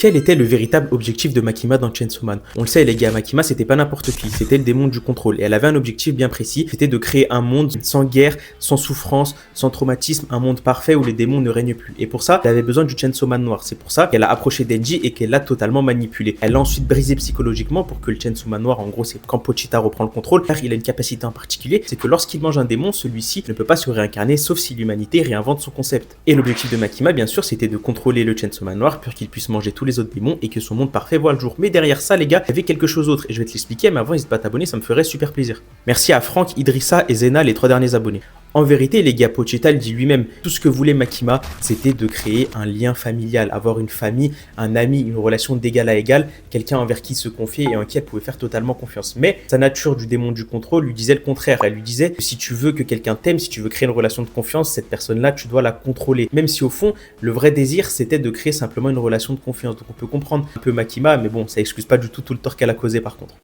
Quel était le véritable objectif de Makima dans Chainsaw Man? On le sait les gars, Makima c'était pas n'importe qui, c'était le démon du contrôle et elle avait un objectif bien précis, c'était de créer un monde sans guerre, sans souffrance, sans traumatisme, un monde parfait où les démons ne règnent plus. Et pour ça, elle avait besoin du Chainsaw Man noir. C'est pour ça qu'elle a approché Denji et qu'elle l'a totalement manipulé. Elle l'a ensuite brisé psychologiquement pour que le Chainsaw Man noir, en gros c'est quand Pochita reprend le contrôle, car il a une capacité en particulier, c'est que lorsqu'il mange un démon, celui-ci ne peut pas se réincarner sauf si l'humanité réinvente son concept. Et l'objectif de Makima bien sûr c'était de contrôler le Chainsaw Man noir pour qu'il puisse manger tous les autres démons et que son monde parfait voit le jour. Mais derrière ça les gars, il y avait quelque chose d'autre et je vais te l'expliquer, mais avant n'hésite pas à t'abonner, ça me ferait super plaisir. Merci à Franck, Idrissa et Zena, les 3 derniers abonnés. En vérité, les gars, Pochita le dit lui-même, tout ce que voulait Makima, c'était de créer un lien familial, avoir une famille, un ami, une relation d'égal à égal, quelqu'un envers qui se confier et en qui elle pouvait faire totalement confiance. Mais sa nature du démon du contrôle lui disait le contraire. Elle lui disait que si tu veux que quelqu'un t'aime, si tu veux créer une relation de confiance, cette personne-là, tu dois la contrôler. Même si au fond, le vrai désir, c'était de créer simplement une relation de confiance. Donc on peut comprendre un peu Makima, mais bon, ça excuse pas du tout le tort qu'elle a causé par contre.